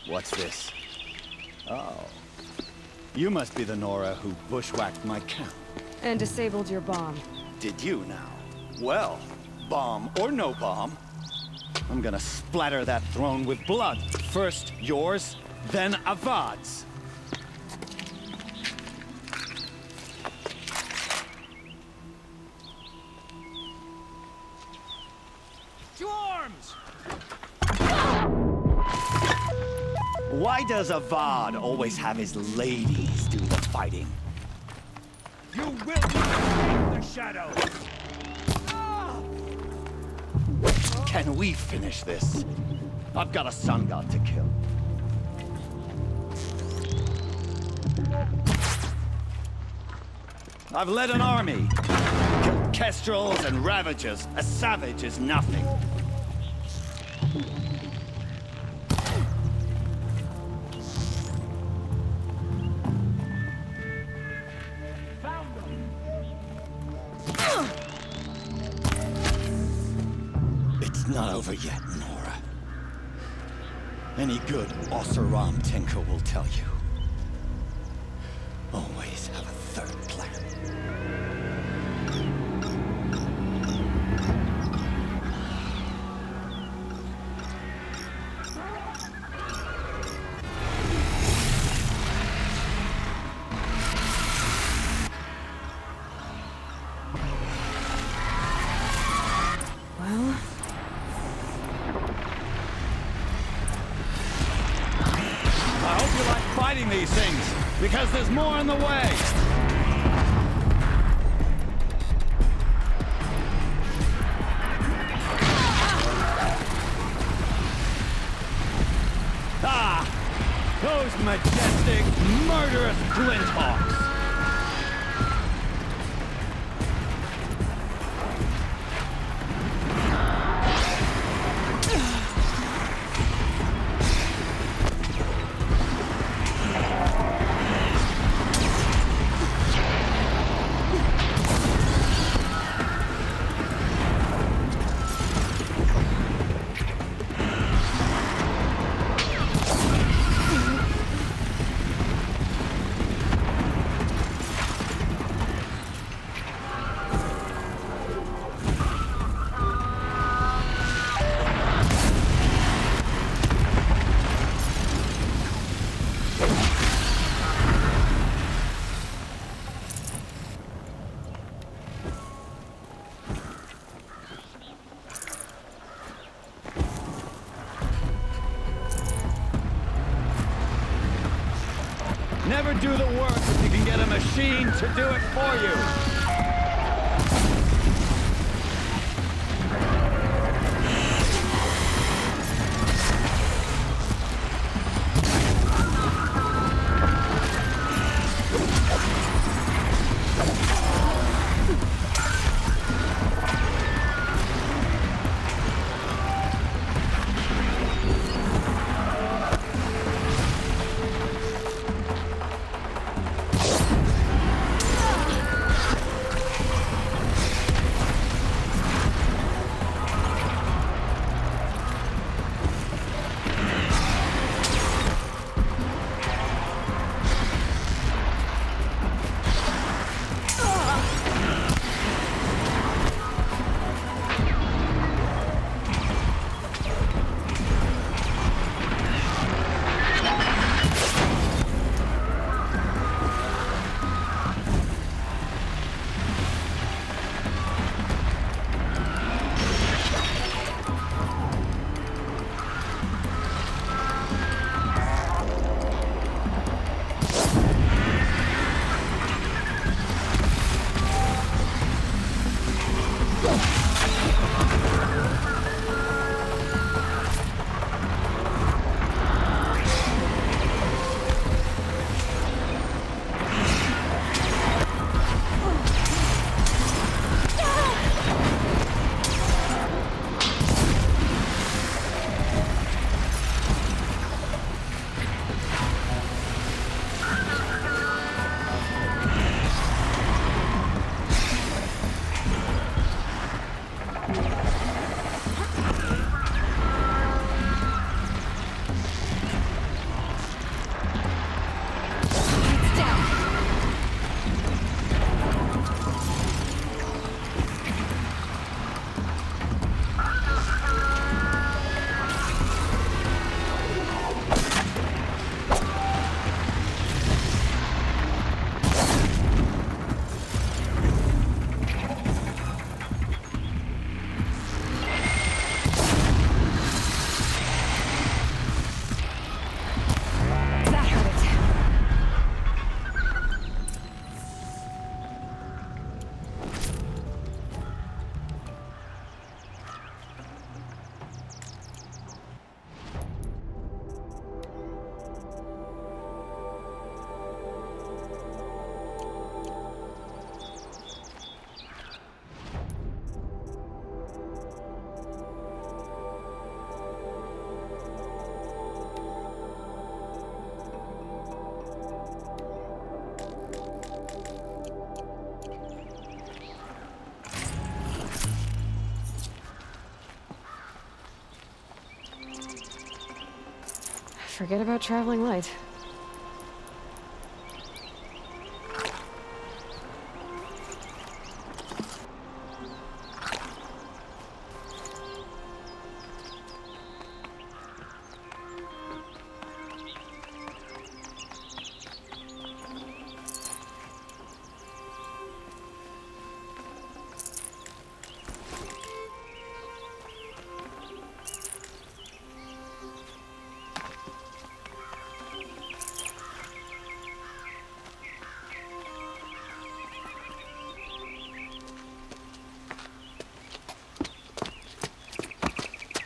What's this? Oh. You must be the Nora who bushwhacked my camp. And disabled your bomb. Did you now? Well, bomb or no bomb, I'm gonna splatter that throne with blood. First yours, then Avad's. To arms! Why does Avad always have his ladies do the fighting? You will not escape the shadow! Can we finish this? I've got a sun god to kill. I've led an army. Killed kestrels and ravagers. A savage is nothing. It's not over yet, Nora. Any good Oseram tinker will tell you. Always have a third plan. Well... I hope you like fighting these things, because there's more on the way! Ah! Those majestic, murderous Glinthawks! Never do the work if you can get a machine to do it for you. Forget about traveling light.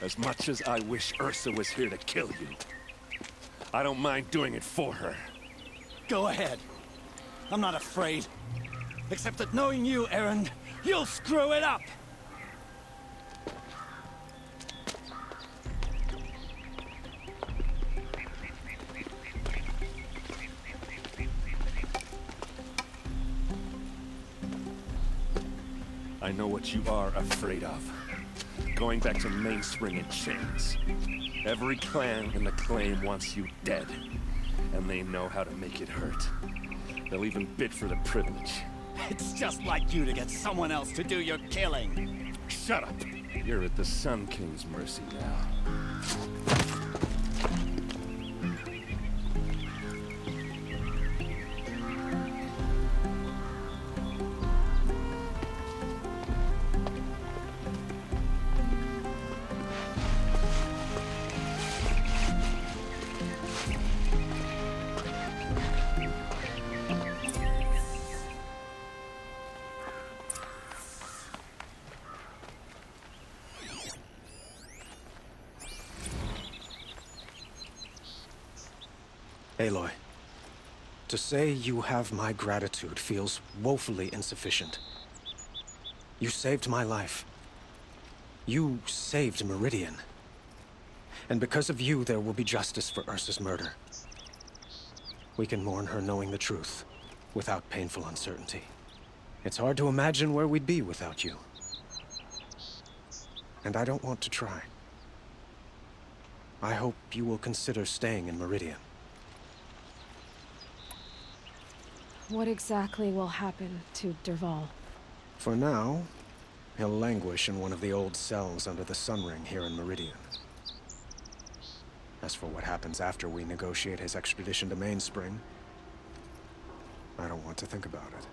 As much as I wish Ursa was here to kill you, I don't mind doing it for her. Go ahead. I'm not afraid. Except that knowing you, Erend, you'll screw it up! I know what you are afraid of. Going back to Mainspring in chains. Every clan in the Claim wants you dead. And they know how to make it hurt. They'll even bid for the privilege. It's just like you to get someone else to do your killing. Shut up! You're at the Sun King's mercy now. Aloy, to say you have my gratitude feels woefully insufficient. You saved my life. You saved Meridian. And because of you, there will be justice for Ursa's murder. We can mourn her knowing the truth, without painful uncertainty. It's hard to imagine where we'd be without you. And I don't want to try. I hope you will consider staying in Meridian. What exactly will happen to Dervahl? For now, he'll languish in one of the old cells under the Sun Ring here in Meridian. As for what happens after we negotiate his extradition to Mainspring, I don't want to think about it.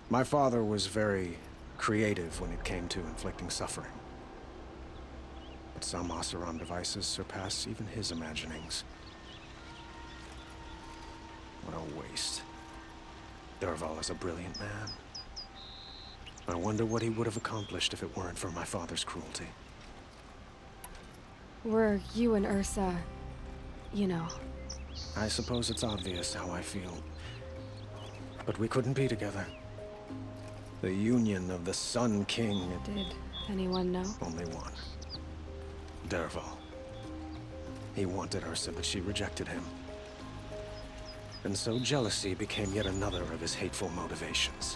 My father was very creative when it came to inflicting suffering. But some Oseram devices surpass even his imaginings. What a waste. Dervahl is a brilliant man. I wonder what he would have accomplished if it weren't for my father's cruelty. Were you and Ursa, you know? I suppose it's obvious how I feel. But we couldn't be together. The union of the Sun King... Did anyone know? Only one. Dervahl. He wanted Ursa, but she rejected him. And so jealousy became yet another of his hateful motivations.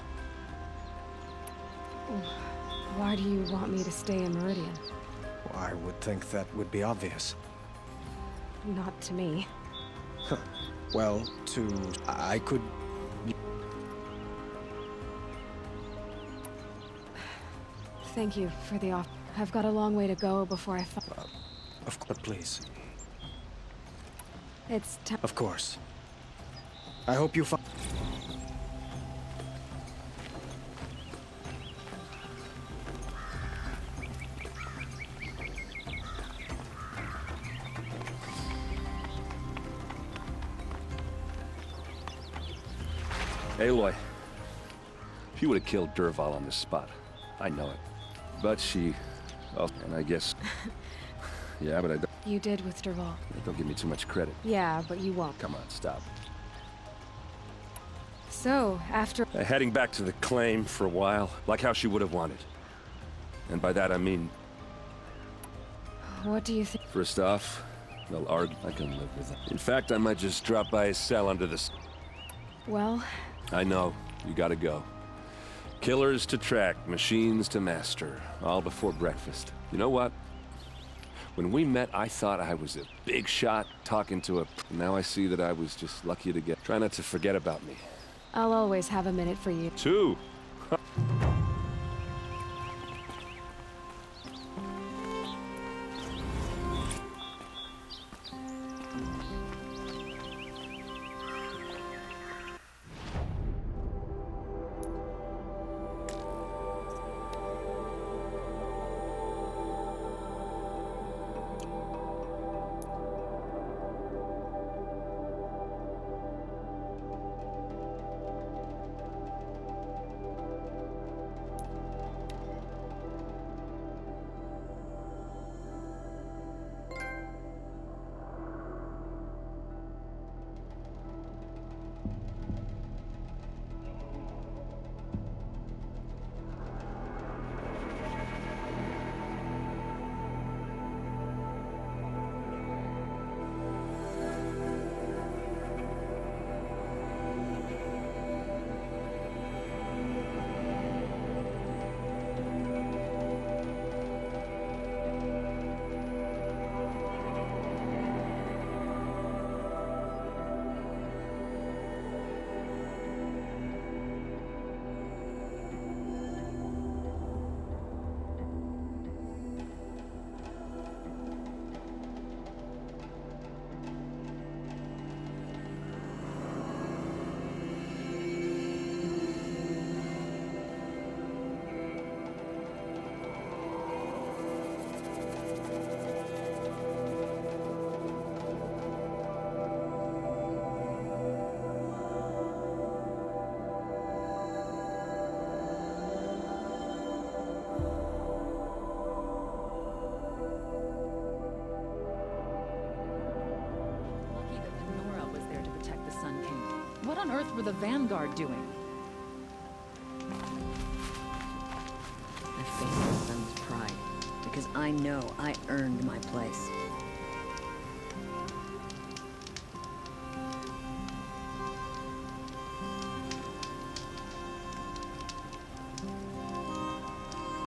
Why do you want me to stay in Meridian? Well, I would think that would be obvious. Not to me. Well, I could... Thank you for the offer. I've got a long way to go before I But please. It's time. Of course. I hope you find... Aloy, she would have killed Dervahl on the spot. I know it. But she... Oh, and I guess... Yeah, but I don't... You did with Dervahl. Don't give me too much credit. Yeah, but you won't. Come on, stop. So, after... Heading back to the Claim for a while, like how she would have wanted. And by that I mean... What do you think? First off, they'll argue. I can live with it. In fact, I might just drop by his cell under the... Well... I know. You gotta go. Killers to track, machines to master. All before breakfast. You know what? When we met, I thought I was a big shot talking to a... Now I see that I was just lucky to get... Try not to forget about me. I'll always have a minute for you. 2. What on earth were the Vanguard doing? I face my son's pride, because I know I earned my place.